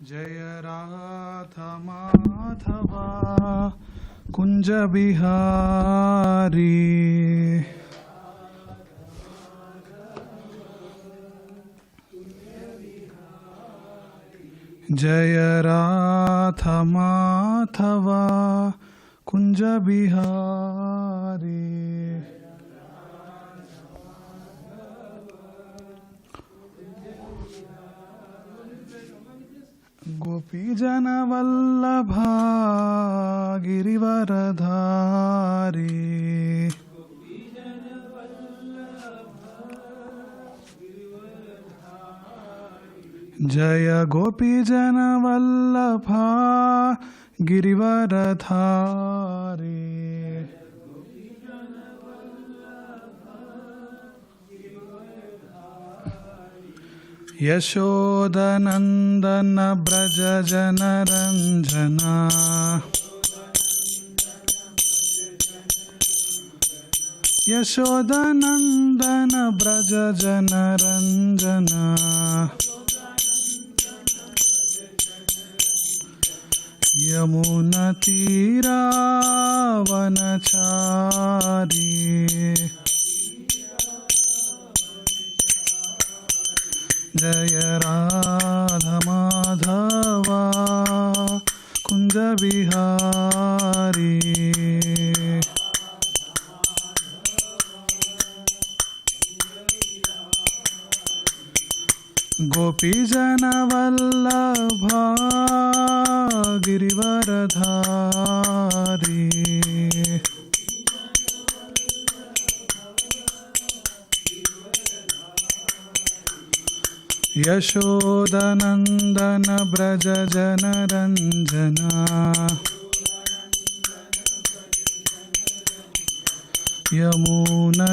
जय राधा माधवा कुंज बिहारी जय राधा माधवा कुंज बिहारी गोपी जन वल्लभा गिरिवरधारी जय गोपी जन वल्लभा गिरिवरधारी यशोदनंदन ब्रज जनरंजना यशोदनंदन ब्रज जनरंजना यमुनतीरावनचारी जय राधा माधवा कुंज बिहारी गोपी जन वल्लभा गिरिवरधारी यशोदनंदन ब्रज जनरंजना यमुनतीरावनचारी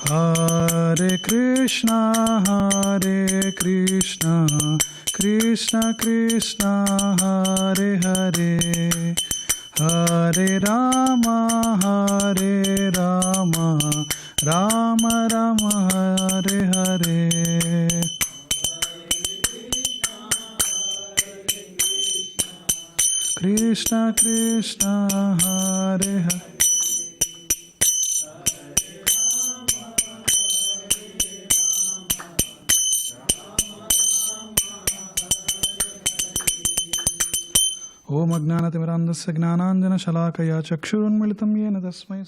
हरे कृष्णा कृष्ण कृष्ण हरे हरे हरे राम राम राम हरे हरे कृष्ण कृष्ण हरे हरे ओम अज्ञानतिमिरान्धस्य ज्ञानाञ्जनशलाकया चक्षुरुन्मिलितं येन तस्मै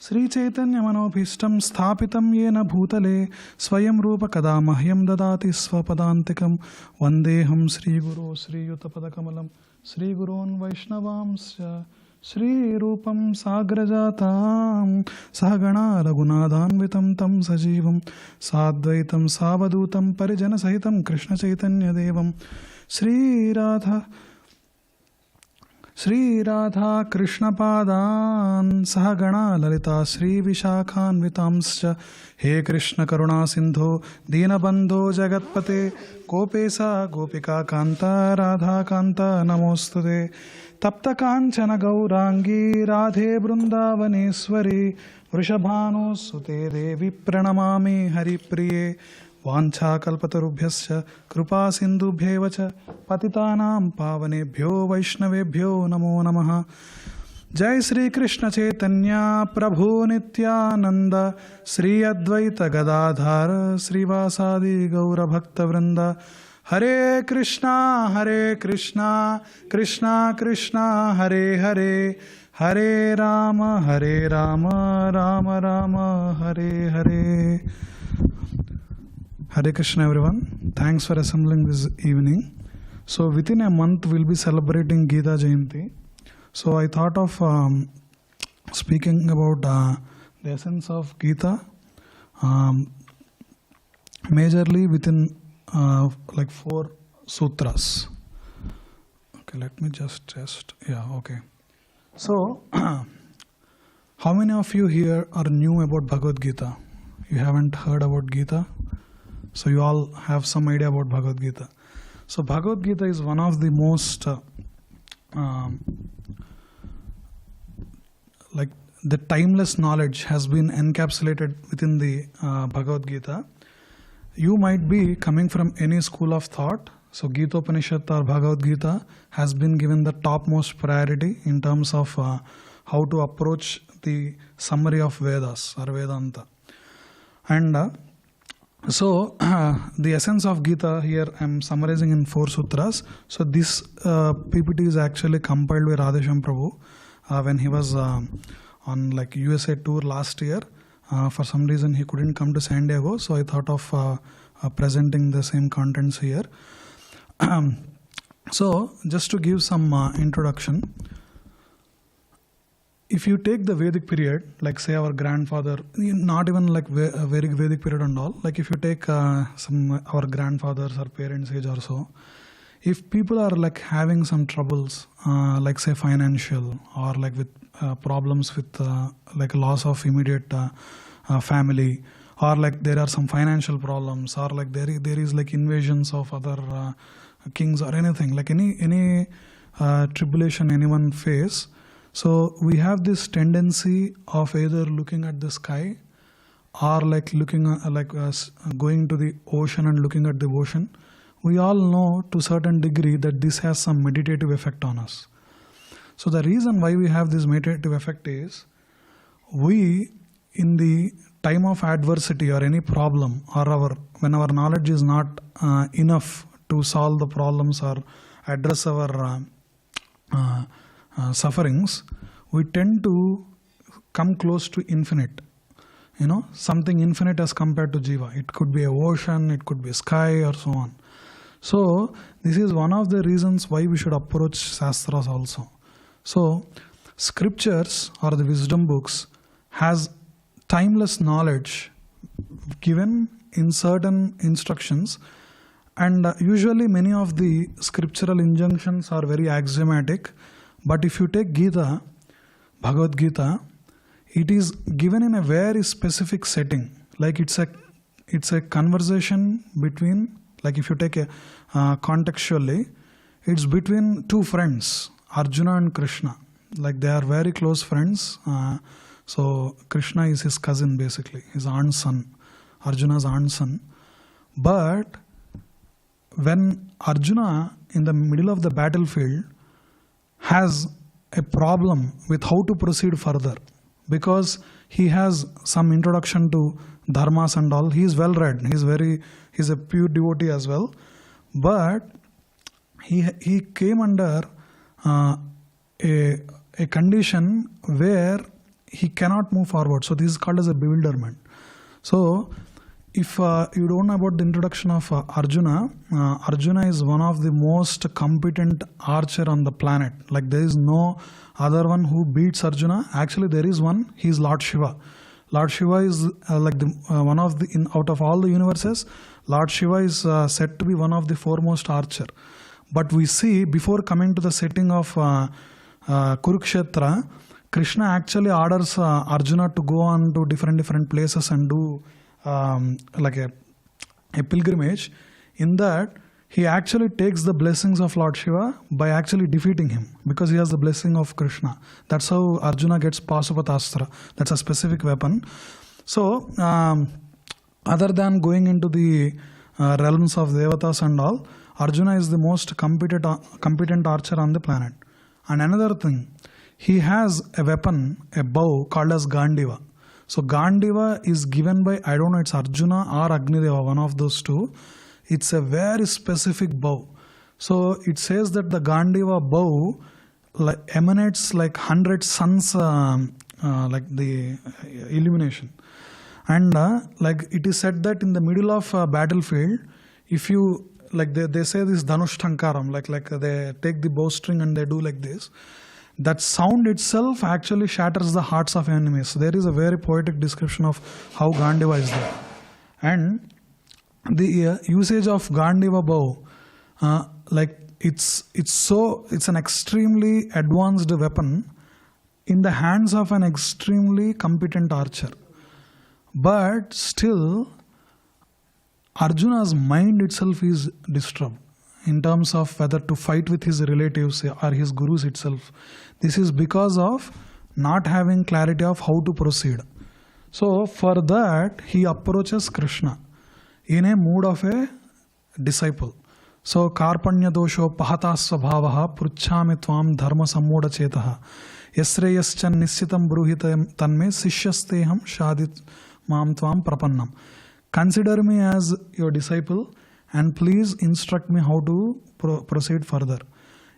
श्रीचैतन्यमनोभीष्टं स्थापितं येन भूतले स्वयं रूप कदा मह्यं ददाति स्वपदान्तिकं वन्देऽहं श्रीगुरो श्रीयुतपदकमलं श्रीगुरोन् वैष्णवांश्च श्रीरूपं साग्रजातां सहगणा रघुनाथान्वितं तं सजीवं साद्वैतं सावधूतं परिजनसहितं कृष्णचैतन्यदेवं श्रीराधा कृष्णपादान् सहगणा ललिता श्रीविशाखान्वितांश्च हे कृष्ण करुणा सिन्धो दीनबन्धो जगत्पते गोपेशा गोपिका कान्ता राधा कान्ता नमोऽस्तुते तप्त काञ्चन गौरांगी राधे वृन्दावनेश्वरी वृषभानुसुते देवी प्रणमामि हरिप्रिये वाञ्छाकल्पतरुभ्यश्च कृपा सिन्धुभ्येव च पतितानां पावनेभ्यो वैष्णवेभ्यो नमो नमः। जय श्री कृष्ण चैतन्य प्रभु नित्यानंद श्री अद्वैत गदाधर श्रीवासादि गौरभक्तवृंद हरे Krishna Krishna Krishna Hare Hare Hare Ram Ram Ram Hare Hare. Hare Krishna everyone. Thanks for assembling this evening. So within a month we'll be celebrating Gita Jayanti. So I thought of speaking about the essence of Gita, majorly within like 4 sutras. Okay, let me just test. Yeah, okay. So how many of you here are new about Bhagavad Gita? You haven't heard about Gita? So you all have some idea about Bhagavad Gita. So Bhagavad Gita is one of the most like the timeless knowledge has been encapsulated within the Bhagavad Gita. You might be coming from any school of thought. So Gita Upanishad or Bhagavad Gita has been given the topmost priority in terms of how to approach the summary of Vedas or Vedanta. And so the essence of Gita here I am summarizing in 4 sutras. So this PPT is actually compiled by Radhesham Prabhu when he was on like USA tour last year. For some reason he couldn't come to San Diego, so I thought of presenting the same contents here. So just to give some introduction, if you take the Vedic period, like say our grandfather, not even like a very Vedic period and all, like if you take our grandfathers or parents' age or so, if people are like having some troubles, like say financial or like with problems with like loss of immediate family, or like there are some financial problems, or like there is like invasions of other kings or anything, like any tribulation anyone face. So we have this tendency of either looking at the sky or like looking going to the ocean and looking at the ocean. We all know to a certain degree that this has some meditative effect on us. So the reason why we have this meditative effect is, we in the time of adversity or any problem, or when our knowledge is not enough to solve the problems or address our sufferings, we tend to come close to infinite. Something infinite as compared to Jiva. It could be a ocean, it could be a sky, or so on. So this is one of the reasons why we should approach Shastras also. So scriptures or the wisdom books has timeless knowledge given in certain instructions, and usually many of the scriptural injunctions are very axiomatic. But if you take Gita, Bhagavad Gita, it is given in a very specific setting. Like it's a conversation between, like if you take a contextually, it's between 2 friends, Arjuna and Krishna. Like they are very close friends. So Krishna is his cousin basically, his aunt's son, Arjuna's aunt's son. But when Arjuna in the middle of the battlefield has a problem with how to proceed further, because he has some introduction to dharmas and all, he is well read, he's a pure devotee as well, but he came under a condition where he cannot move forward. So this is called as a bewilderment. So if you don't know about the introduction of Arjuna, Arjuna is one of the most competent archer on the planet. Like there is no other one who beats Arjuna. Actually there is one, he is Lord Shiva. Lord Shiva is like one of the, out of all the universes, Lord Shiva is said to be one of the foremost archer. But we see, before coming to the setting of Kurukshetra, Krishna actually orders Arjuna to go on to different places and do like a pilgrimage. In that, he actually takes the blessings of Lord Shiva by actually defeating him, because he has the blessing of Krishna. That's how Arjuna gets Pasupatastra. That's a specific weapon. So, other than going into the realms of Devatas and all, Arjuna is the most competent archer on the planet. And another thing, he has a weapon, a bow called as Gandiva. So Gandiva is given by, I don't know, it's Arjuna or Agnideva, one of those two. It's a very specific bow. So it says that the Gandiva bow emanates like 100 suns, like the illumination. And like it is said that in the middle of a battlefield, if you, like they say this Dhanushtankaram, like they take the bowstring and they do like this. That sound itself actually shatters the hearts of enemies. So there is a very poetic description of how Gandiva is there. And the usage of Gandiva bow, like it's an extremely advanced weapon in the hands of an extremely competent archer. But still, Arjuna's mind itself is disturbed in terms of whether to fight with his relatives or his gurus itself. This is because of not having clarity of how to proceed. So for that, he approaches Krishna in a mood of a disciple. So karpanya dosho pahata svabhavaha pruchhami tvam dharma sammoda chetaha yasreyascha nischitam bruhitam tanme sishyasteham shadit mam tvam prapannam. Consider me as your disciple and please instruct me how to proceed further.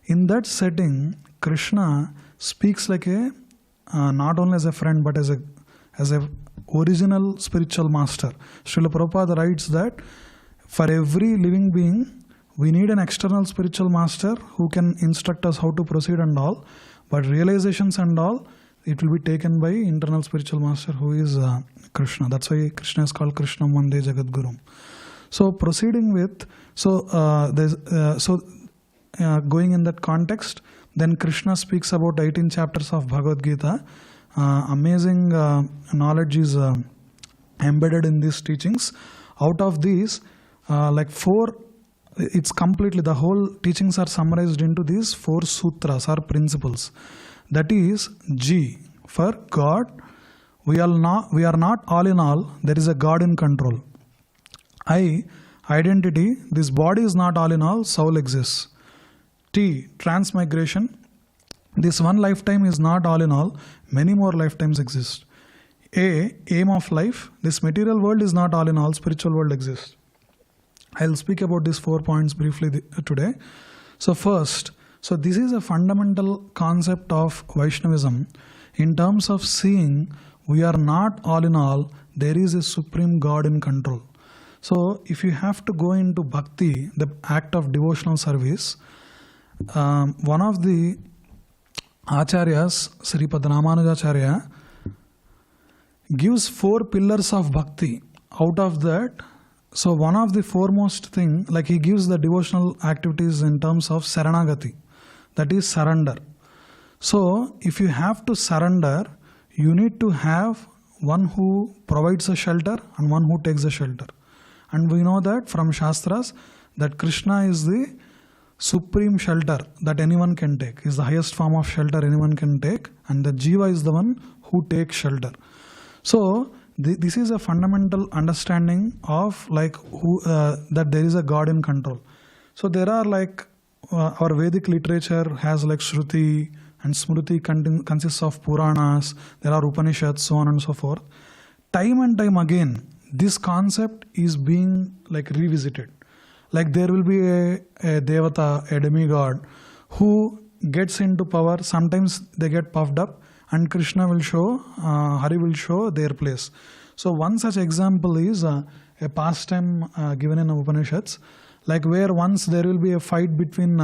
In that setting, Krishna speaks like a not only as a friend but as a original spiritual master. Srila Prabhupada writes that for every living being, we need an external spiritual master who can instruct us how to proceed and all, but realizations and all, it will be taken by internal spiritual master who is Krishna. That's why Krishna is called Krishna Mande Jagadgurum. So proceeding with, going in that context, then Krishna speaks about 18 chapters of Bhagavad Gita. Amazing knowledge is embedded in these teachings. Out of these, like 4, it's completely, the whole teachings are summarized into these 4 sutras or principles. That is G for God. We are not all in all. There is a God in control. I, identity. This body is not all in all. Soul exists. T, transmigration. This one lifetime is not all in all. Many more lifetimes exist. A, aim of life. This material world is not all in all. Spiritual world exists. I'll speak about these 4 points briefly today. So first, this is a fundamental concept of Vaishnavism in terms of seeing we are not all in all, there is a supreme God in control. So if you have to go into bhakti, the act of devotional service, one of the Acharyas, Sri Padmanabhacharya, gives 4 pillars of bhakti. Out of that, so one of the foremost thing, like he gives the devotional activities in terms of saranagati, that is surrender. So if you have to surrender, you need to have one who provides a shelter and one who takes a shelter. And we know that from Shastras that Krishna is the supreme shelter that anyone can take, is the highest form of shelter anyone can take, and the Jiva is the one who takes shelter. So this is a fundamental understanding of like that there is a God in control. So there are like our Vedic literature has like Shruti and Smriti consists of Puranas, there are Upanishads, so on and so forth. Time and time again, this concept is being like revisited. Like there will be a devata, a demigod who gets into power. Sometimes they get puffed up and Krishna will show, Hari will show their place. So one such example is a pastime given in Upanishads, like where once there will be a fight between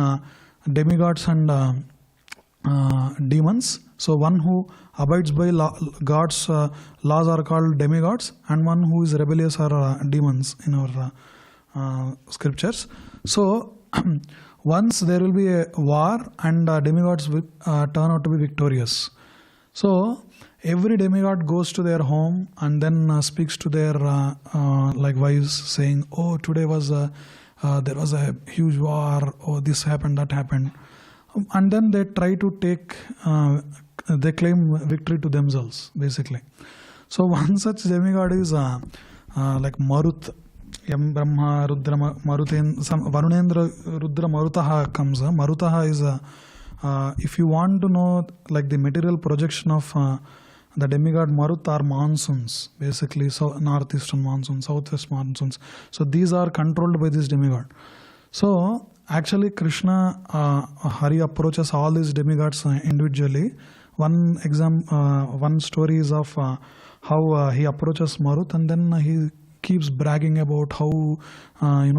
demigods and demons. So one who abides by God's laws are called demigods, and one who is rebellious are demons in our scriptures. So once there will be a war and demigods will turn out to be victorious. So every demigod goes to their home and then speaks to their like wives, saying, "Oh, today was there was a huge war. Oh, this happened, that happened," and then they try to take, they claim victory to themselves, basically. So one such demigod is like Marut. Yam Brahma Rudra Varunendra Rudra Marutaha comes. Marutaha is if you want to know like the material projection of the demigod Marut are monsoons, basically. So northeastern monsoons, southwest monsoons. So these are controlled by this demigod. So actually Krishna Hari approaches all these demigods individually. One story is of how he approaches Marut, and then he keeps bragging about how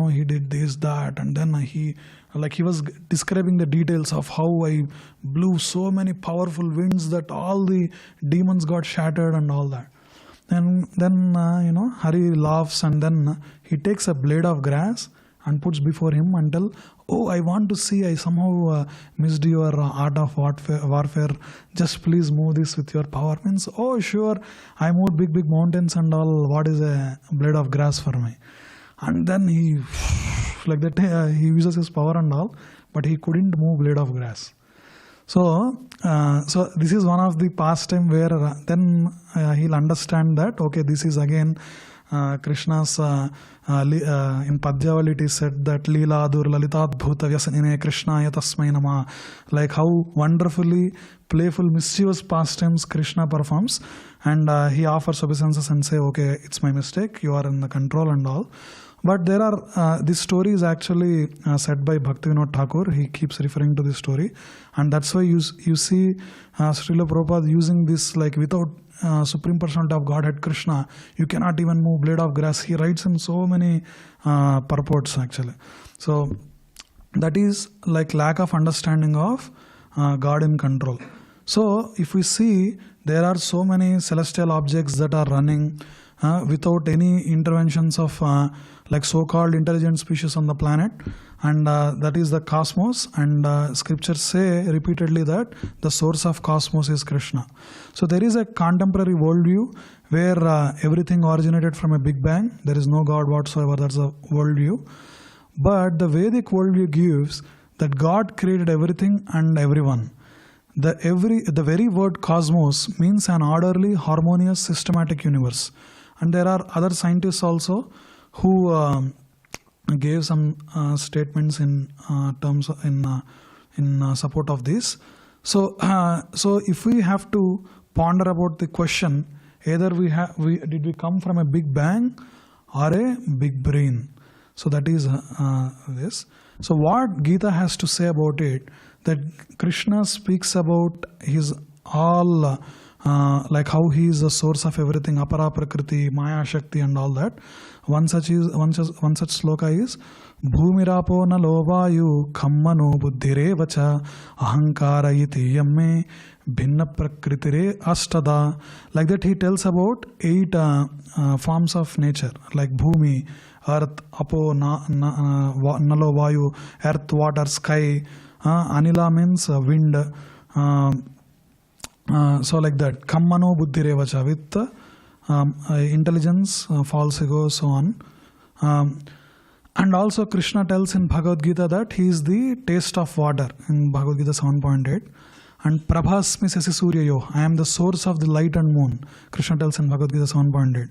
he did this, that, and then he was describing the details of how I blew so many powerful winds that all the demons got shattered and all that. And then Hari laughs, and then he takes a blade of grass and puts before him and tell, "Oh, I want to see, I somehow missed your art of warfare. Just please move this with your power." Means, "Oh, sure, I moved big mountains and all. What is a blade of grass for me?" And then he, like that, he uses his power and all, but he couldn't move blade of grass. So, so this is one of the pastime where then he'll understand that, okay, this is again Krishna's, in Padyaval it is said that Leela Adur Lalitat Bhuta Vyasanine Krishnaya Tasmai Nama, like how wonderfully playful, mischievous pastimes Krishna performs, and he offers obeisances and say, okay, it's my mistake, you are in the control and all. But there are, this story is actually said by Bhaktivinoda Thakur. He keeps referring to this story. And that's why you see Srila Prabhupada using this, like without Supreme Personality of Godhead Krishna, you cannot even move blade of grass. He writes in so many purports actually. So that is like lack of understanding of God in control. So if we see, there are so many celestial objects that are running without any interventions of like so-called intelligent species on the planet, and that is the cosmos, and scriptures say repeatedly that the source of cosmos is Krishna. So there is a contemporary worldview where everything originated from a big bang, there is no God whatsoever, that's a worldview. But the Vedic worldview gives that God created everything and everyone. The very word cosmos means an orderly, harmonious, systematic universe. And there are other scientists also who gave some statements in terms of, in support of this. So, so if we have to ponder about the question, either did we come from a big bang or a big brain? So that is this. So what Gita has to say about it, that Krishna speaks about his all. Like how he is the source of everything, apara prakriti, maya shakti and all that. One such sloka is Bhumirapo na lovayu kammano buddhirevacha ahankara iti yamme bhinna prakritire astada. Like that he tells about 8 forms of nature, like Bhumi, earth, apo, nalo vayu, earth, water, sky, anila means wind, so like that, kammano buddhirevacha, with intelligence, false ego, so on. And also Krishna tells in Bhagavad Gita that he is the taste of water in Bhagavad Gita 7.8. And Prabhasmi Sasi Suryayo, I am the source of the light and moon, Krishna tells in Bhagavad Gita 7.8.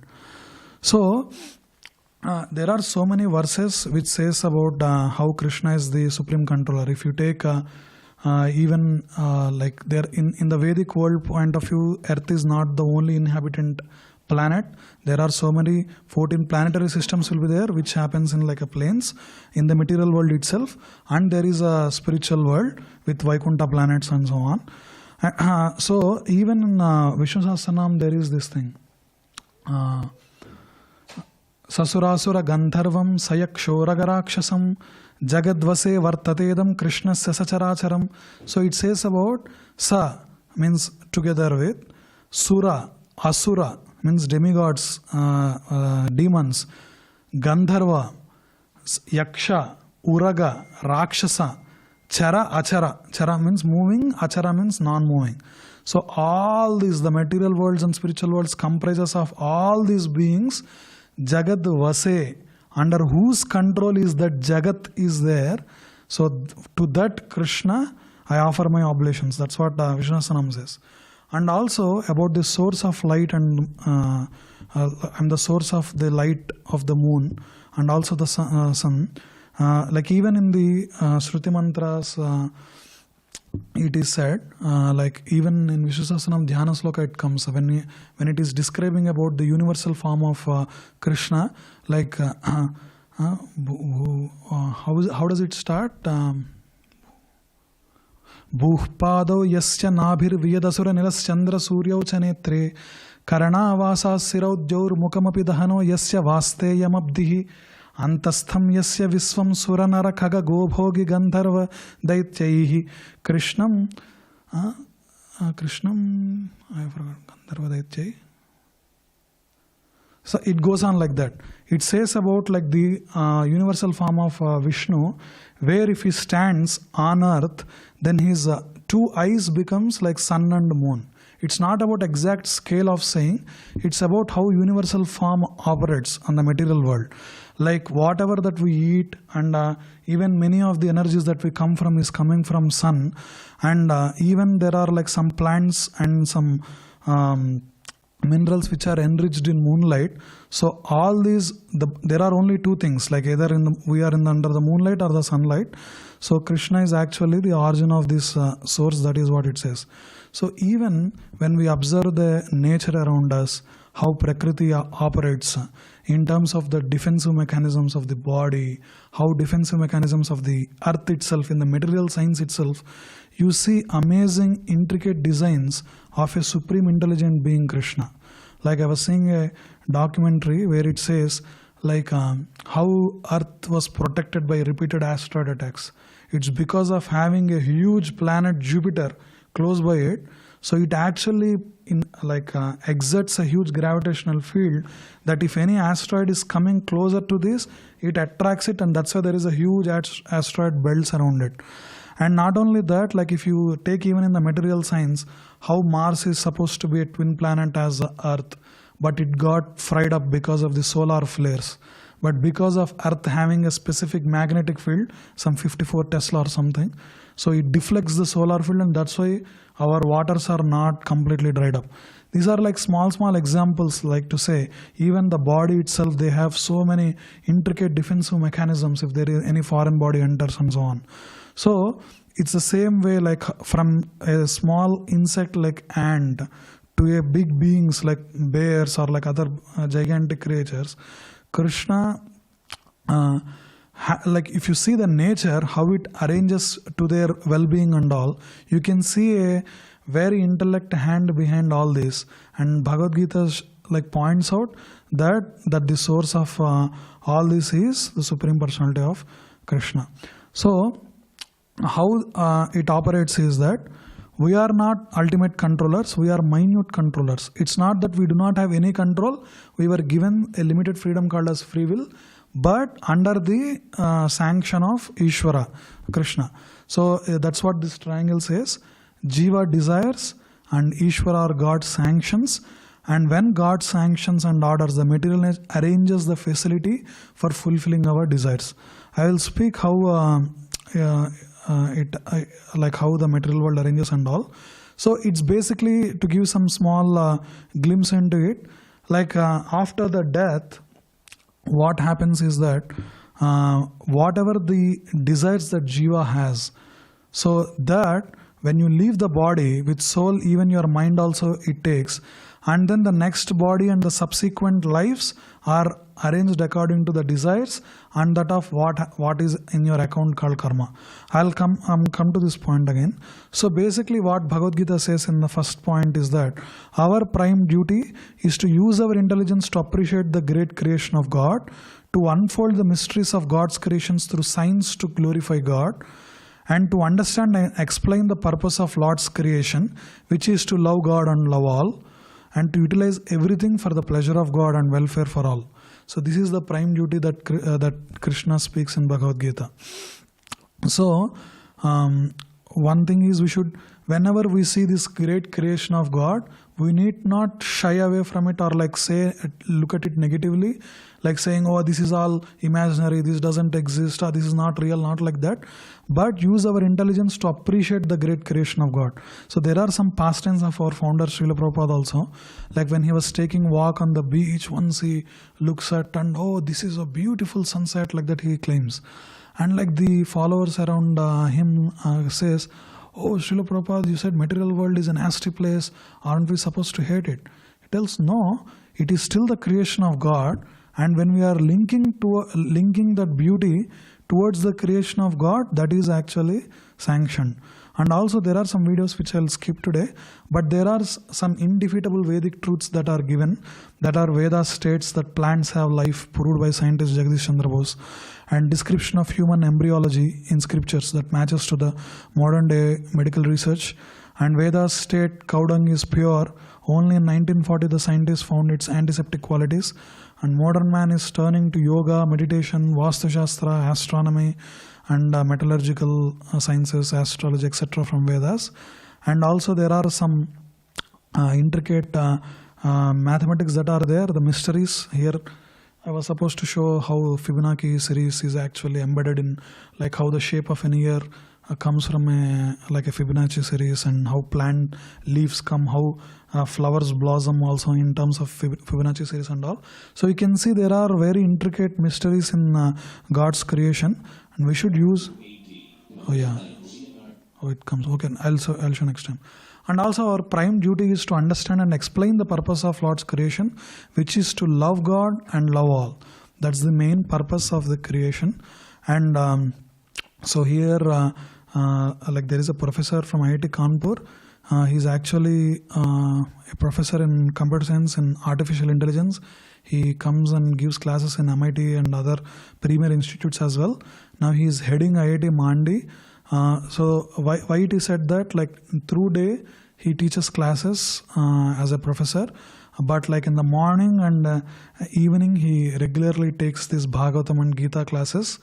So there are so many verses which says about how Krishna is the supreme controller. If you take even like there in the Vedic world point of view, Earth is not the only inhabitant planet. There are so many 14 planetary systems will be there, which happens in like a planes in the material world itself, and there is a spiritual world with Vaikuntha planets and so on. So even in Vishnu Sahasranam there is this thing. Sasurasura Gandharvam Sayakshoragarakshasam Jagadvase Vartatedam Krishnasya Sacharacharam. So it says about Sa means together with, Sura, Asura means demigods, demons, Gandharva, Yaksha, Uraga, Rakshasa, Chara, Achara. Chara means moving, Achara means non-moving. So all these, the material worlds and spiritual worlds comprises of all these beings, Jagad Vase, under whose control is that Jagat is there. So to that Krishna I offer my oblations. That's what Vishnu Sahasranam says. And also about the source of light, and I'm the source of the light of the moon and also the sun. Like even in the Shruti mantras, it is said, like even in Vishnu Sahasranam Dhyana Sloka it comes, when it is describing about the universal form of Krishna, like how does it start? Bhuhpado yasya nabhir viyadasura nilas chandra suryau chanetre karana vasa siraudyaur mukamapi dahano yasya vasteyam abdihi antastham yasya visvam suranara khaga gobhogi gandharva daityaihi Krishnam I forgot, gandharva daityaihi. So it goes on like that. It says about like the universal form of Vishnu, where if he stands on earth, then his 2 eyes becomes like sun and moon. It's not about exact scale of saying, it's about how universal form operates on the material world. Like whatever that we eat, and even many of the energies that we come from is coming from sun, and even there are like some plants and some minerals which are enriched in moonlight. So all these, there are only two things, like either we are under the moonlight or the sunlight. So Krishna is actually the origin of this source. That is what it says. So even when we observe the nature around us, how Prakriti operates in terms of the defensive mechanisms of the body, how defensive mechanisms of the earth itself, in the material science itself, you see amazing intricate designs of a supreme intelligent being, Krishna. Like I was seeing a documentary where it says like how earth was protected by repeated asteroid attacks. It's because of having a huge planet Jupiter close by it. So it actually exerts a huge gravitational field that if any asteroid is coming closer to this, it attracts it, and that's why there is a huge asteroid belts around it. And not only that, like if you take even in the material science, how Mars is supposed to be a twin planet as Earth, but it got fried up because of the solar flares. But because of Earth having a specific magnetic field, some 54 Tesla or something, so it deflects the solar field, and that's why our waters are not completely dried up. These are like small examples, like to say, even the body itself, they have so many intricate defensive mechanisms if there is any foreign body enters and so on. So it's the same way, like from a small insect like ant to a big beings like bears or like other gigantic creatures, Krishna, like if you see the nature, how it arranges to their well-being and all, you can see a very intellect hand behind all this. And Bhagavad Gita like points out that the source of all this is the Supreme Personality of Krishna. So how it operates is that we are not ultimate controllers, we are minute controllers. It's not that we do not have any control. We were given a limited freedom called as free will, but under the sanction of Ishvara, Krishna. So that's what this triangle says. Jiva desires and Ishvara or God sanctions. And when God sanctions and orders, the material arranges the facility for fulfilling our desires. I will speak how how the material world arranges and all. So it's basically to give some small glimpse into it. Like after the death, what happens is that whatever the desires that Jiva has, so that when you leave the body with soul, even your mind also it takes, and then the next body and the subsequent lives are arranged according to the desires and that of what is in your account called karma. I'll come to this point again. So basically what Bhagavad Gita says in the first point is that our prime duty is to use our intelligence to appreciate the great creation of God, to unfold the mysteries of God's creations through science to glorify God, and to understand and explain the purpose of Lord's creation, which is to love God and love all, and to utilize everything for the pleasure of God and welfare for all. So this is the prime duty that Krishna speaks in Bhagavad Gita. So one thing is, we should, whenever we see this great creation of God, we need not shy away from it or like say, look at it negatively, like saying, oh, this is all imaginary, this doesn't exist, or this is not real, not like that. But use our intelligence to appreciate the great creation of God. So there are some pastimes of our founder Srila Prabhupada also. Like when he was taking walk on the beach, once he looks at and, oh, this is a beautiful sunset, like that he claims. And like the followers around him says, oh, Srila Prabhupada, you said material world is a nasty place, aren't we supposed to hate it? He tells, no, it is still the creation of God, and when we are linking that beauty towards the creation of God, that is actually sanctioned. And also there are some videos which I'll skip today, but there are some indefeatable Vedic truths that are given, that are Veda states that plants have life, proved by scientist Jagdish Chandra Bose, and description of human embryology in scriptures that matches to the modern day medical research. And Vedas state cow dung is pure. Only in 1940 the scientists found its antiseptic qualities. And modern man is turning to yoga, meditation, Vastu Shastra, astronomy, and metallurgical sciences, astrology, etc. from Vedas. And also there are some intricate mathematics that are there, the mysteries here. I was supposed to show how Fibonacci series is actually embedded in, like how the shape of an ear comes from a Fibonacci series, and how plant leaves come, how flowers blossom also in terms of Fibonacci series and all. So you can see there are very intricate mysteries in God's creation, and we should use. Oh yeah. Oh, it comes. Okay, I'll show next time. And also our prime duty is to understand and explain the purpose of Lord's creation, which is to love God and love all. That's the main purpose of the creation. And so here, like there is a professor from IIT Kanpur. He's actually a professor in computer science and artificial intelligence. He comes and gives classes in MIT and other premier institutes as well. Now he is heading IIT Mandi. So why it is said that, like, through day he teaches classes as a professor, but like in the morning and evening he regularly takes this Bhagavatam and Gita classes.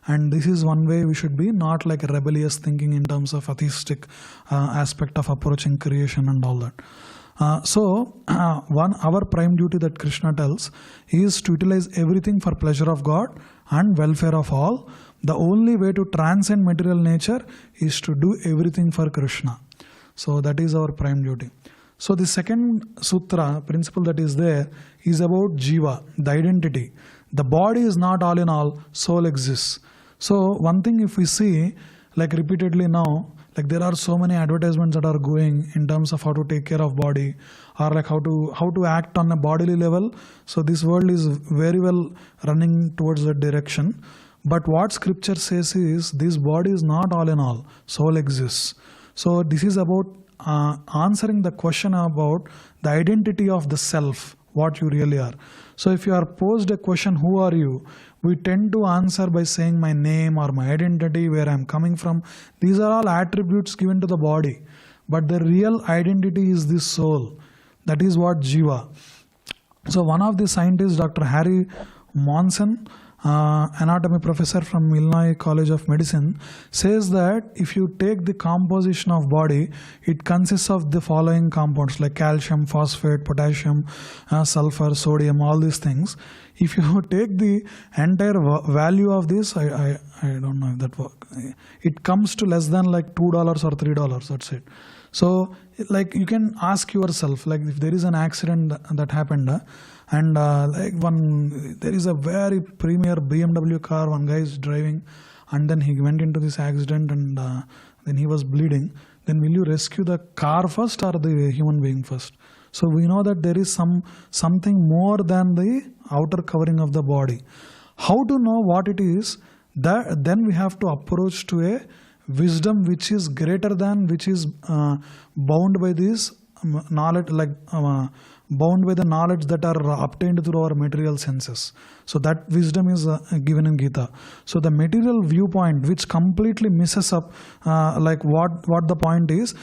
And this is one way we should be, not like a rebellious thinking in terms of atheistic aspect of approaching creation and all that. So our prime duty that Krishna tells is to utilize everything for pleasure of God and welfare of all. The only way to transcend material nature is to do everything for Krishna. So that is our prime duty. So the second sutra, principle that is there, is about jiva, the identity. The body is not all in all, soul exists. So one thing, if we see, like repeatedly now, like there are so many advertisements that are going in terms of how to take care of body, or like how to act on a bodily level. So this world is very well running towards that direction. But what scripture says is, this body is not all in all, soul exists. So this is about answering the question about the identity of the self, what you really are. So if you are posed a question, who are you? We tend to answer by saying my name or my identity, where I am coming from. These are all attributes given to the body. But the real identity is the soul. That is what jiva. So one of the scientists, Dr. Harry Monson, anatomy professor from Illinois College of Medicine, says that if you take the composition of body, it consists of the following compounds like calcium, phosphate, potassium, sulfur, sodium, all these things. If you take the entire value of this, I don't know if that works. It comes to less than like $2 or $3. That's it. So like you can ask yourself, like if there is an accident that happened, and like there is a very premier BMW car, one guy is driving, and then he went into this accident, and then he was bleeding. Then will you rescue the car first or the human being first? So we know that there is something more than the outer covering of the body. How to know what it is? Then we have to approach to a wisdom which is greater than, which is bound by this knowledge, like bound by the knowledge that are obtained through our material senses. So that wisdom is given in Gita. So the material viewpoint, which completely misses up like what the point is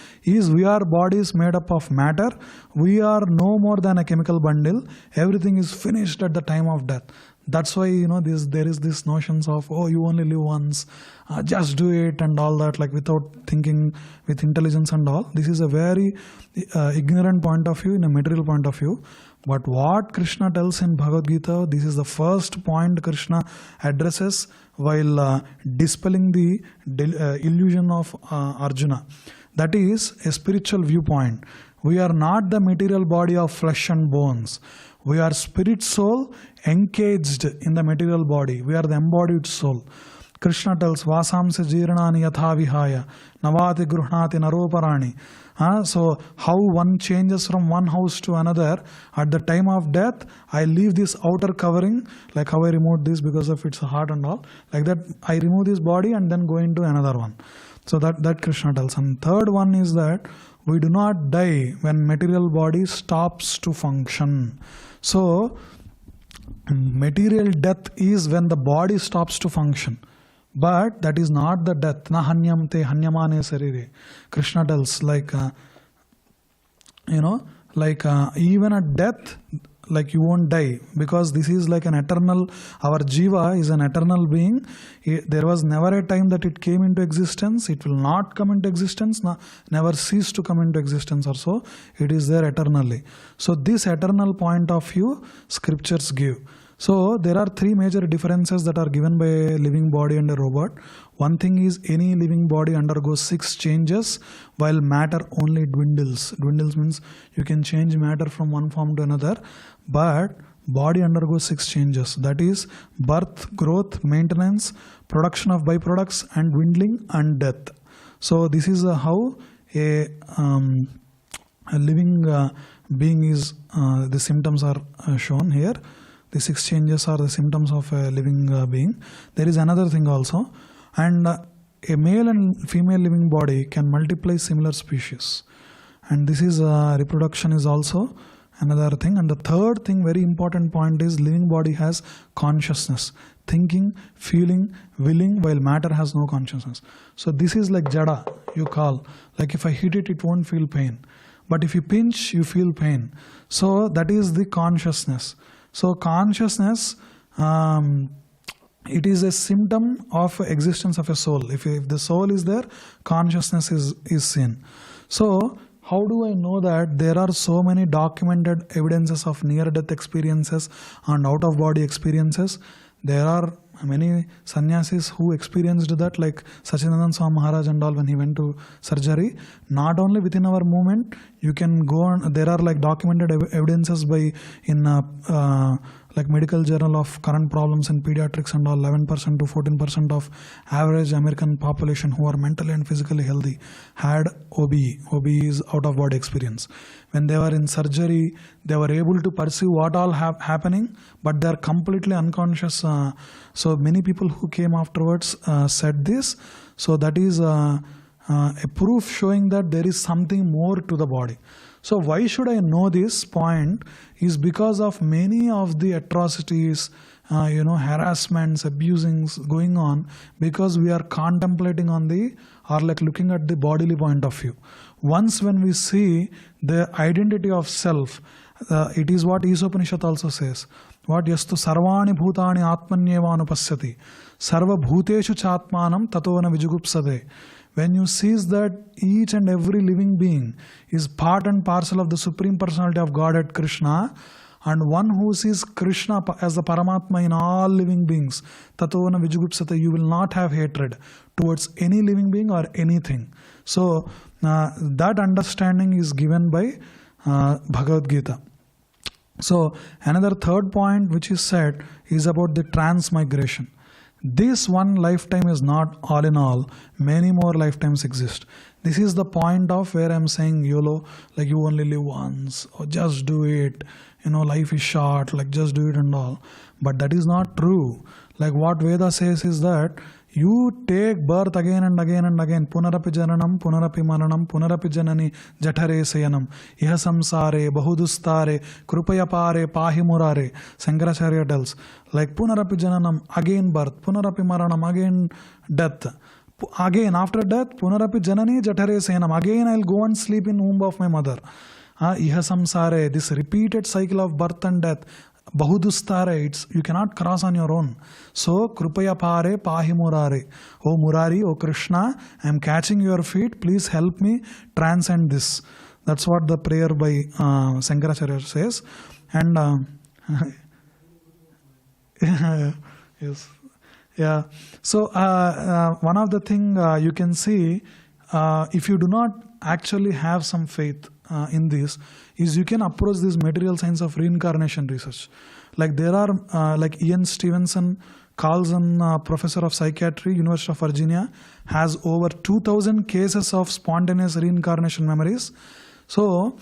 we are bodies made up of matter. We are no more than a chemical bundle. Everything is finished at the time of death. That's why, there is this notions of, oh, you only live once, just do it and all that, like without thinking with intelligence and all. This is a very ignorant point of view, in a material point of view. But what Krishna tells in Bhagavad Gita, this is the first point Krishna addresses while dispelling the illusion of Arjuna. That is a spiritual viewpoint. We are not the material body of flesh and bones. We are spirit soul encaged in the material body. We are the embodied soul. Krishna tells, Vasamsa jirnani yatha vihaya, navati gruhnati naroparani. So how one changes from one house to another, at the time of death, I leave this outer covering, like how I removed this because of its heart and all. Like that, I remove this body and then go into another one. So that Krishna tells. And third one is that we do not die when material body stops to function. So material death is when the body stops to function. But that is not the death. Na hanyam te hanyamane sarire. Krishna tells, like, even at death, like you won't die, because this is like an eternal, our jiva is an eternal being. There was never a time that it came into existence. It will not come into existence, never cease to come into existence or so. It is there eternally. So this eternal point of view, scriptures give. So there are three major differences that are given by a living body and a robot. One thing is any living body undergoes 6 changes while matter only dwindles. Dwindles means you can change matter from one form to another, but body undergoes 6 changes. That is birth, growth, maintenance, production of byproducts, and dwindling and death. So this is how a living being is, the symptoms are shown here. The 6 changes are the symptoms of a living being. There is another thing also, and a male and female living body can multiply similar species, and this is reproduction is also another thing. And the third thing, very important point, is living body has consciousness, thinking, feeling, willing, while matter has no consciousness. So this is like jada, you call, like if I hit it, it won't feel pain, but if you pinch, you feel pain. So that is the consciousness. So consciousness, it is a symptom of existence of a soul. If the soul is there, consciousness is seen. So how do I know that? There are so many documented evidences of near-death experiences and out-of-body experiences. There are many sannyasis who experienced that, like Sachidananda Swami Maharaj and all, when he went to surgery. Not only within our movement, you can go on, there are like documented evidences by in like medical journal of current problems in pediatrics and all. 11% to 14% of average American population who are mentally and physically healthy had OBE. OBE is out of body experience. When they were in surgery, they were able to perceive what all happening, but they are completely unconscious. So many people who came afterwards said this. So that is a proof showing that there is something more to the body. So why should I know this point? Is because of many of the atrocities, harassments, abusings going on, because we are contemplating on or like looking at the bodily point of view. Once when we see the identity of self, it is what Isopanishad also says. What yastu sarvani bhutani atmanyeva anupasyati sarva bhuteshu chatmanam tatovana vijugupsade. When you seize that each and every living being is part and parcel of the Supreme Personality of Godhead Krishna, and one who sees Krishna as the Paramatma in all living beings, tatovana vijugupsate, you will not have hatred towards any living being or anything. So that understanding is given by Bhagavad Gita. So another third point which is said is about the transmigration. This one lifetime is not all in all. Many more lifetimes exist. This is the point of where I'm saying YOLO, like you only live once, or just do it. Life is short, like just do it and all. But that is not true. Like what Veda says is that you take birth again and again and again. Punarapi jananam, punarapi maranam, punarapi janani jathare sayanam. Iha samsare, bahudustare, krupaya pare, pahi murare. Sankaracharya tells, like punarapi jananam, again birth, punarapi maranam, again death. Again after death, punarapi janani jathare sayanam. Again I'll go and sleep in womb of my mother. Iha samsare, this repeated cycle of birth and death. Bahudustare, you cannot cross on your own. So, Krupaya pare pahi murare. Oh Murari, oh Krishna, I am catching your feet. Please help me transcend this. That's what the prayer by Sankaracharya says. And yes, yeah. So, one of the thing you can see, if you do not actually have some faith in this, is you can approach this material science of reincarnation research. Like there are like Ian Stevenson, Carlson, professor of psychiatry, University of Virginia, has over 2,000 cases of spontaneous reincarnation memories. So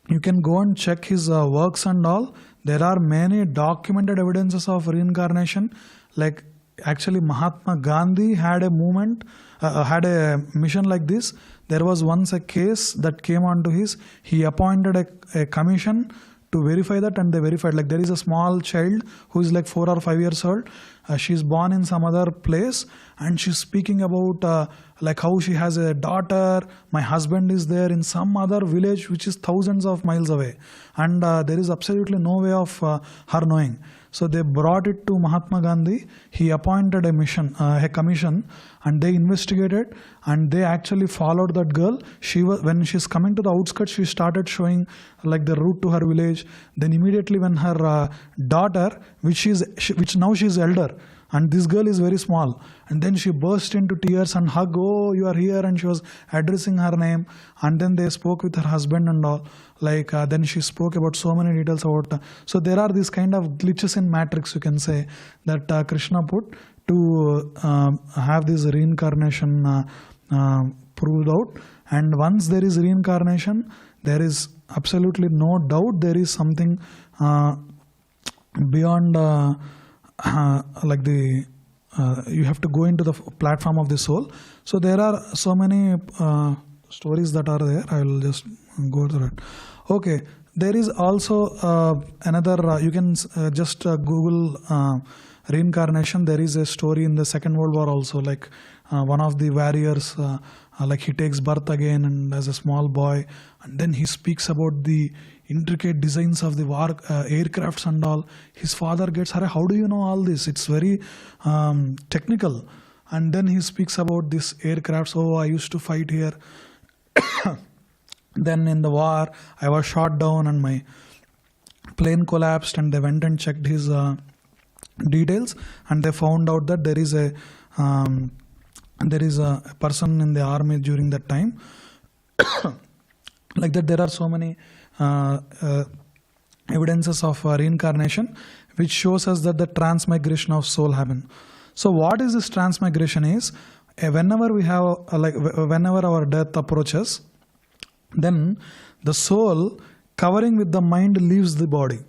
you can go and check his works and all. There are many documented evidences of reincarnation. Like actually Mahatma Gandhi had a movement, had a mission like this. There was once a case that came onto he appointed a commission to verify that, and they verified. Like there is a small child who is like 4 or 5 years old. She's born in some other place, and she's speaking about like how she has a daughter. My husband is there in some other village which is thousands of miles away, and there is absolutely no way of her knowing. So they brought it to Mahatma Gandhi. He appointed a commission, and they investigated, and they actually followed that girl. When she's coming to the outskirts, she started showing like the route to her village. Then immediately when her daughter, which now she's elder, and this girl is very small, and then she burst into tears and hug, oh, you are here, and she was addressing her name, and then they spoke with her husband and all, like then she spoke about so many details about, so there are these kind of glitches in matrix, you can say, that Krishna put to have this reincarnation proved out. And once there is reincarnation, there is absolutely no doubt there is something beyond like the you have to go into the platform of the soul. So there are so many stories that are there. I will just go through it. Okay, there is also another, you can just Google reincarnation. There is a story in the Second World War also, like one of the warriors, like he takes birth again and as a small boy, and then he speaks about the intricate designs of the war aircrafts and all. His father gets, how do you know all this? It's very technical. And then he speaks about this aircrafts. Oh, I used to fight here. Then in the war, I was shot down and my plane collapsed, and they went and checked his details, and they found out that there is a person in the army during that time. Like that, there are so many evidences of reincarnation, which shows us that the transmigration of soul happen. So what is this transmigration is, whenever we have whenever our death approaches, then the soul covering with the mind leaves the body,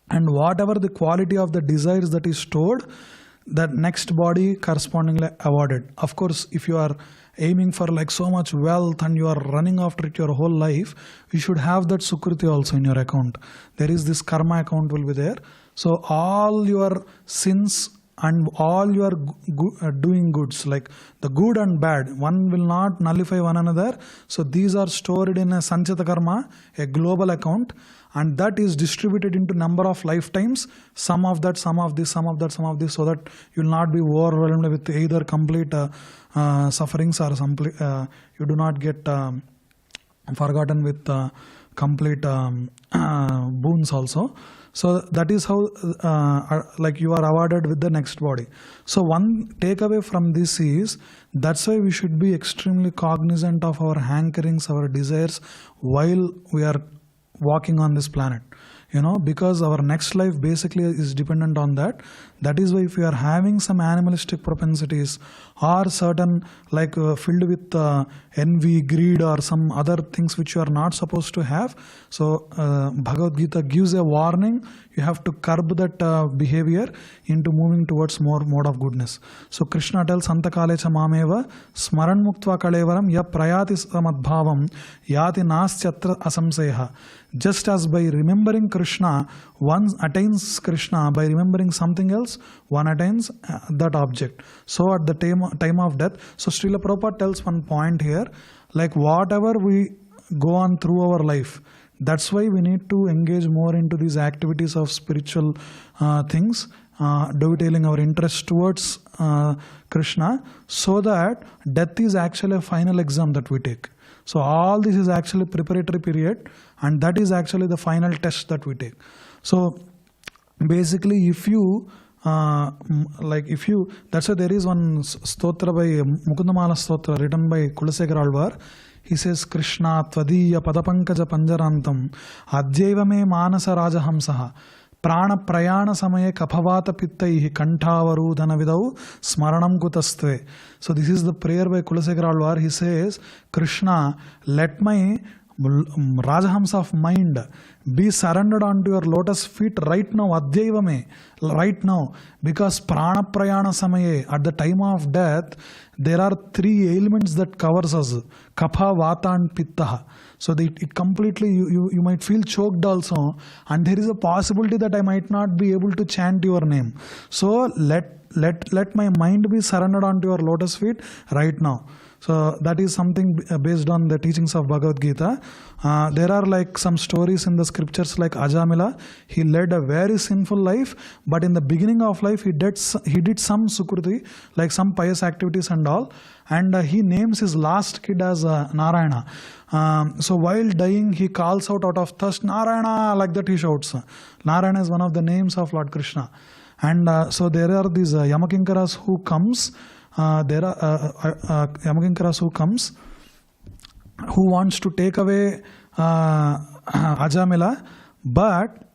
and whatever the quality of the desires that is stored, that next body correspondingly awarded. Of course, if you are aiming for like so much wealth and you are running after it your whole life, you should have that sukriti also in your account. There is this karma account will be there. So all your sins and all your doing goods, like the good and bad, one will not nullify one another. So these are stored in a sanchita karma, a global account, and that is distributed into number of lifetimes, some of that, some of this, some of that, some of this, so that you will not be overwhelmed with either complete sufferings or you do not get forgotten with complete boons also. So that is how like you are awarded with the next body. So one takeaway from this is, that's why we should be extremely cognizant of our hankerings, our desires while we are walking on this planet, because our next life basically is dependent on that. That is why if we are having some animalistic propensities or certain like filled with envy, greed or some other things which you are not supposed to have, so Bhagavad Gita gives a warning. You have to curb that behavior into moving towards more mode of goodness. So Krishna tells, Antakale cha mameva smaran muktva kalevaram ya prayati samadbhavam yati nastyatra asamseha. Just as by remembering Krishna, one attains Krishna, by remembering something else, one attains that object. So at the time of death, so Srila Prabhupada tells one point here, like whatever we go on through our life, that's why we need to engage more into these activities of spiritual things, dovetailing our interest towards Krishna, so that death is actually a final exam that we take. So all this is actually preparatory period, and that is actually the final test that we take. So basically, if you that's why there is one stotra by Mukundamala stotra written by Kulasekara Alvar. He says, Krishna tvadiya padapankaja panjarantam adjaiva me manasa rajahamsaha prana prayana samaye kaphavata pittaihi kanthavarudhana vidau smaranam kutastve. So this is the prayer by Kulasekara Alvar. He says, Krishna, let my Rajahamsa of mind be surrendered onto your lotus feet right now, adhyaiva me, right now, because prana prayana samaye, at the time of death, there are three ailments that covers us, kapha, vata and pitta. So it completely, you might feel choked also, and there is a possibility that I might not be able to chant your name. So let my mind be surrendered onto your lotus feet right now. So that is something based on the teachings of Bhagavad Gita. There are like some stories in the scriptures like Ajamila. He led a very sinful life, but in the beginning of life he did some sukruti, like some pious activities and all. And he names his last kid as Narayana. So while dying, he calls out of thirst, Narayana, like that he shouts. Narayana is one of the names of Lord Krishna. And so there are these Yamakinkaras who comes. Yamakinkaras who wants to take away Ajamila, but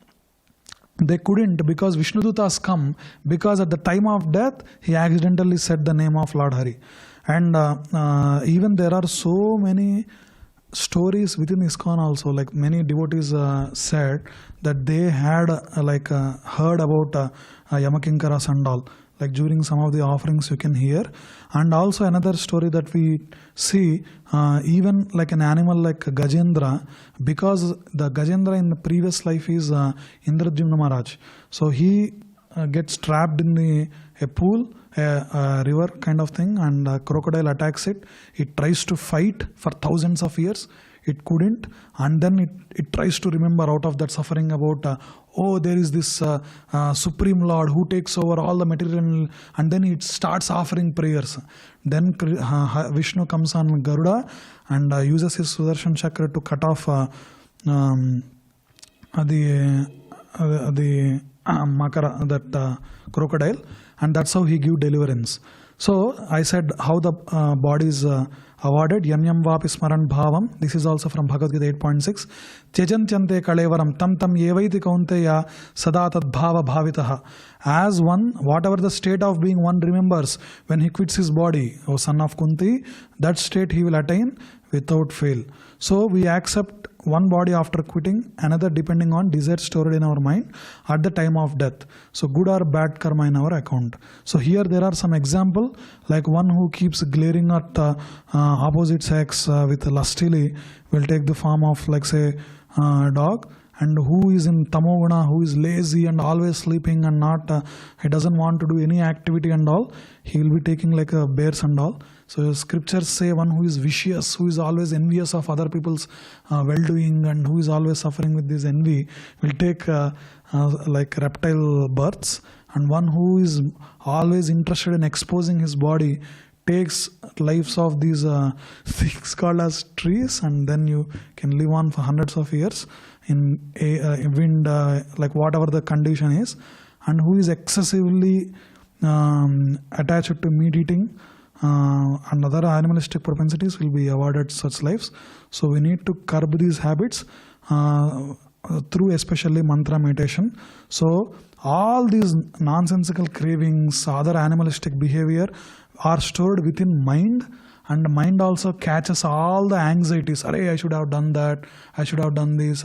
they couldn't because Vishnudutas come, because at the time of death he accidentally said the name of Lord Hari. And even there are so many stories within ISKCON also, like many devotees said that they had heard about Yamakinkaras and all. Like during some of the offerings you can hear. And also another story that we see, even like an animal like Gajendra, because the Gajendra in the previous life is Indradyumna Maharaj. So he gets trapped in a pool, a river kind of thing, and a crocodile attacks it. It tries to fight for thousands of years. It couldn't, and then it tries to remember out of that suffering about, there is this Supreme Lord who takes over all the material, and then it starts offering prayers. Then Vishnu comes on Garuda and uses his Sudarshan Chakra to cut off the Makara, that crocodile, and that's how he give deliverance. So I said how the body is awarded. Yam yam vapi smaran bhavam. This is also from Bhagavad Gita 8.6. Tyajantyante kalevaram tam tam yevaiti kaunteya sada tad bhava bhavitaha. As one, whatever the state of being one remembers when he quits his body, O son of Kunti, that state he will attain without fail. So we accept one body after quitting, another depending on desire stored in our mind at the time of death. So good or bad karma in our account. So here there are some example, like one who keeps glaring at the opposite sex with lustily will take the form of, like say, dog. And who is in tamoguna, who is lazy and always sleeping and not, he doesn't want to do any activity and all, he will be taking like a bears and all. So scriptures say one who is vicious, who is always envious of other people's well-doing and who is always suffering with this envy will take like reptile births. And one who is always interested in exposing his body takes lives of these things called as trees, and then you can live on for hundreds of years in a wind, like whatever the condition is. And who is excessively attached to meat eating and other animalistic propensities will be awarded such lives. So we need to curb these habits through especially mantra meditation. So all these nonsensical cravings, other animalistic behavior are stored within mind, and the mind also catches all the anxieties. I should have done that, I should have done this,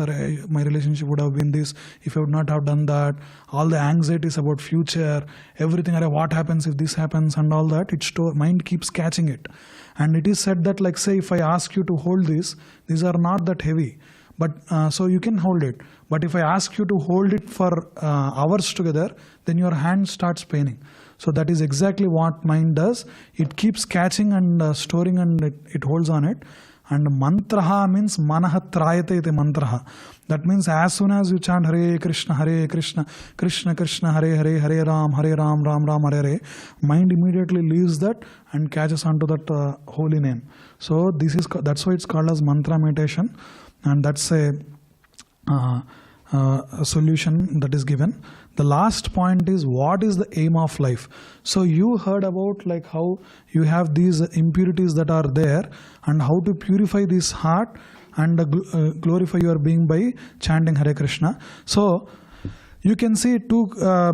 my relationship would have been this if I would not have done that. All the anxieties about future, everything, what happens if this happens and all that, mind keeps catching it. And it is said that, like say, if I ask you to hold this, these are not that heavy, but so you can hold it. But if I ask you to hold it for hours together, then your hand starts paining. So that is exactly what mind does. It keeps catching and storing, and it holds on it. And mantraha means manaha trayate iti mantraha. That means as soon as you chant Hare Krishna, Krishna Krishna, Hare Hare, Hare Ram, Ram Ram, Hare Hare, mind immediately leaves that and catches onto that holy name. So that's why it's called as mantra meditation, and that's a solution that is given. The last point is, what is the aim of life? So you heard about like how you have these impurities that are there and how to purify this heart and glorify your being by chanting Hare Krishna. So you can see two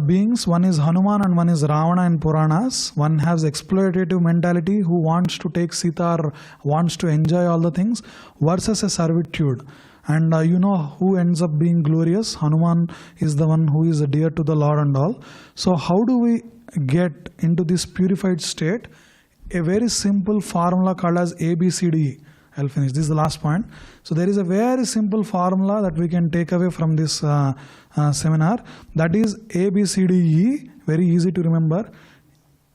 beings, one is Hanuman and one is Ravana in Puranas. One has exploitative mentality who wants to take Sita or wants to enjoy all the things, versus a servitude. And you know who ends up being glorious? Hanuman is the one who is dear to the Lord and all. So how do we get into this purified state? A very simple formula called as ABCDE. I'll finish. This is the last point. So there is a very simple formula that we can take away from this seminar. That is ABCDE. Very easy to remember.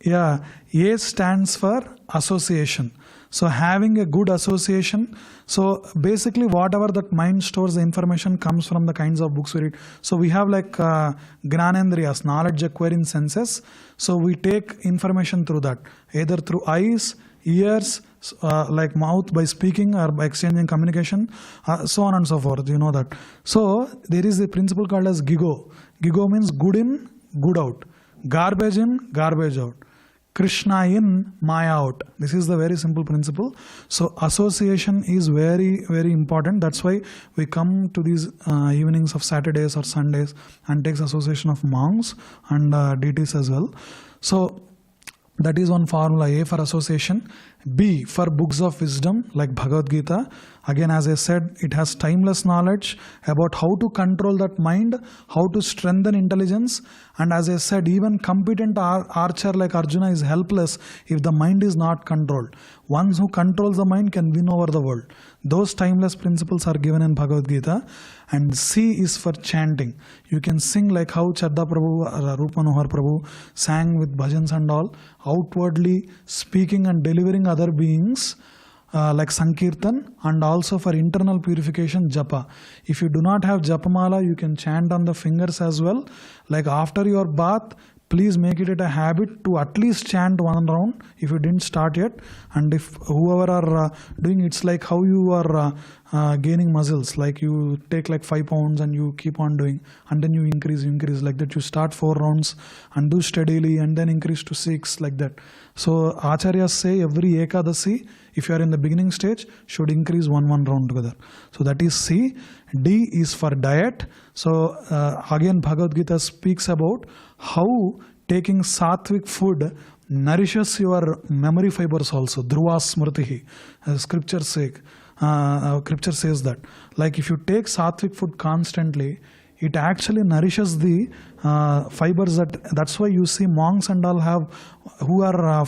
Yeah, A stands for association. So having a good association. So basically whatever that mind stores the information comes from the kinds of books we read. So we have like Gnanendriyas, knowledge acquiring senses. So we take information through that, either through eyes, ears, like mouth by speaking or by exchanging communication, so on and so forth. You know that. So there is a principle called as Gigo. Gigo means good in, good out. Garbage in, garbage out. Krishna in, Maya out. This is the very simple principle. So association is very, very important. That's why we come to these evenings of Saturdays or Sundays and takes association of monks and deities as well. So that is one formula. A for association. B for books of wisdom like Bhagavad Gita. Again, as I said, it has timeless knowledge about how to control that mind, how to strengthen intelligence. And as I said, even competent archer like Arjuna is helpless if the mind is not controlled. One who controls the mind can win over the world. Those timeless principles are given in Bhagavad Gita. And C is for chanting. You can sing like how Chadda Prabhu, Rupa Manohar Prabhu sang with bhajans and all, outwardly speaking and delivering other beings like Sankirtan, and also for internal purification Japa. If you do not have Japamala, you can chant on the fingers as well. Like after your bath, please make it a habit to at least chant one round if you didn't start yet. And if whoever are doing, it's like how you are gaining muscles, like you take like 5 pounds and you keep on doing, and then you increase like that. You start 4 rounds and do steadily and then increase to 6 like that. So Acharyas say every Ekadasi, if you are in the beginning stage, should increase one round together. So that is C. D is for diet. So again Bhagavad Gita speaks about how taking sattvic food nourishes your memory fibers also. Dhruva smritihi, scripture says that. Like if you take sattvic food constantly, it actually nourishes the fibers. That's why you see monks and all who are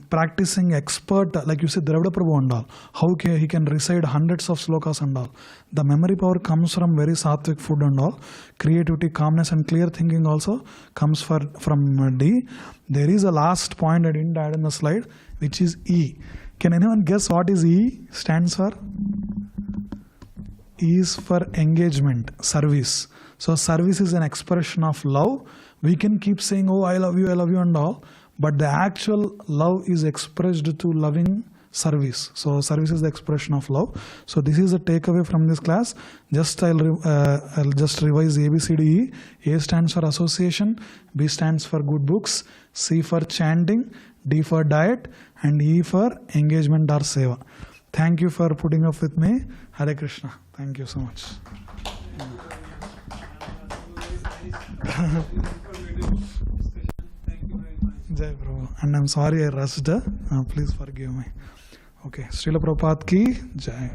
practicing expert, like you see Dravida Prabhu and all, how he can recite hundreds of slokas and all. The memory power comes from very sattvic food and all. Creativity, calmness and clear thinking also comes from D. There is a last point I didn't add in the slide, which is E. Can anyone guess what is E stands for? E is for engagement, service. So service is an expression of love. We can keep saying, oh, I love you and all, but the actual love is expressed to loving service. So service is the expression of love. So this is the takeaway from this class. I'll just revise ABCDE. A stands for association, B stands for good books, C for chanting, D for diet, and E for engagement or seva. Thank you for putting up with me. Hare Krishna. Thank you so much. Jai Prabhu. And I'm sorry I rushed. Please forgive me. Okay. Srila Prabhupada ki Jai.